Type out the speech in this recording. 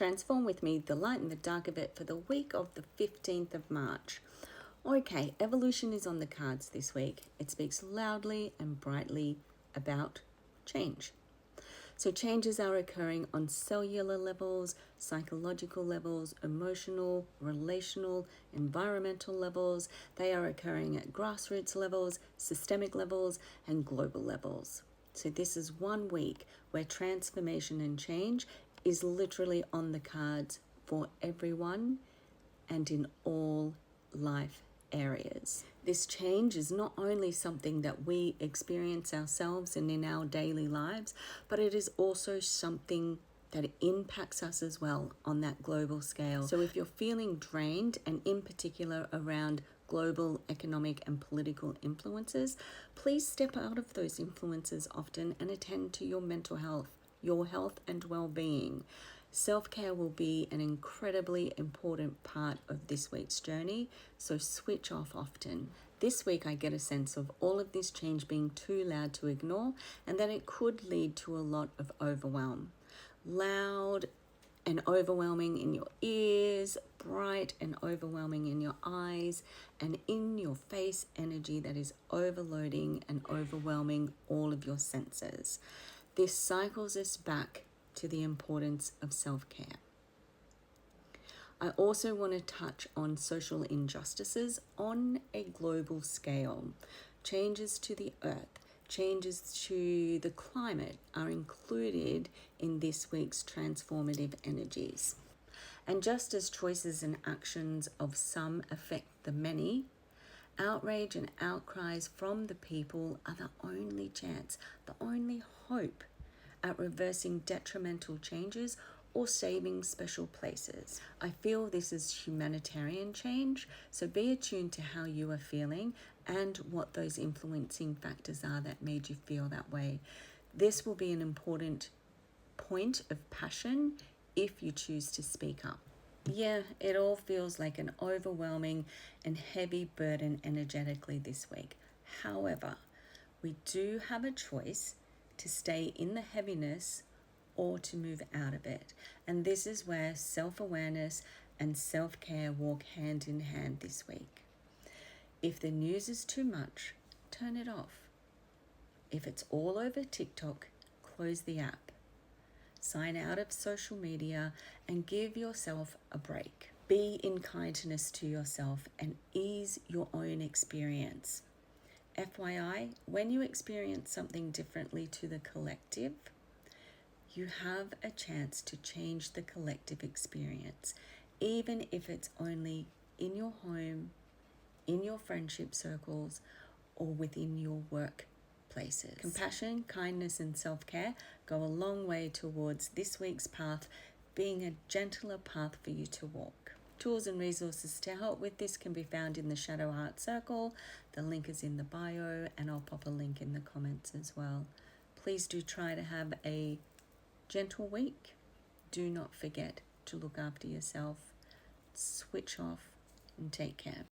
Transform with me, the light and the dark of it, for the week of the 15th of March. Okay, evolution is on the cards this week. It speaks loudly and brightly about change. So changes are occurring on cellular levels, psychological levels, emotional, relational, environmental levels. They are occurring at grassroots levels, systemic levels, and global levels. So this is 1 week where transformation and change is literally on the cards for everyone and in all life areas. This change is not only something that we experience ourselves and in our daily lives, but it is also something that impacts us as well on that global scale. So if you're feeling drained, and in particular around global economic and political influences, please step out of those influences often and attend to your mental health, your health and well-being. Self-care will be an incredibly important part of this week's journey, so switch off often. This week I get a sense of all of this change being too loud to ignore, and that it could lead to a lot of overwhelm. Loud and overwhelming in your ears, bright and overwhelming in your eyes, and in your face energy that is overloading and overwhelming all of your senses. This cycles us back to the importance of self-care. I also want to touch on social injustices on a global scale. Changes to the earth, changes to the climate are included in this week's transformative energies. And just as choices and actions of some affect the many, outrage and outcries from the people are the only chance, the only hope at reversing detrimental changes or saving special places. I feel this is humanitarian change, so be attuned to how you are feeling and what those influencing factors are that made you feel that way. This will be an important point of passion if you choose to speak up. Yeah, it all feels like an overwhelming and heavy burden energetically this week. However, we do have a choice to stay in the heaviness or to move out of it. And this is where self-awareness and self-care walk hand in hand this week. If the news is too much, turn it off. If it's all over TikTok, close the app. Sign out of social media and give yourself a break. Be in kindness to yourself and ease your own experience. FYI, when you experience something differently to the collective, you have a chance to change the collective experience, even if it's only in your home, in your friendship circles, or within your workplaces. Compassion, kindness, and self-care go a long way towards this week's path being a gentler path for you to walk. Tools and resources to help with this can be found in the Shadowheart Circle. The link is in the bio, and I'll pop a link in the comments as well. Please do try to have a gentle week. Do not forget to look after yourself, switch off, and take care.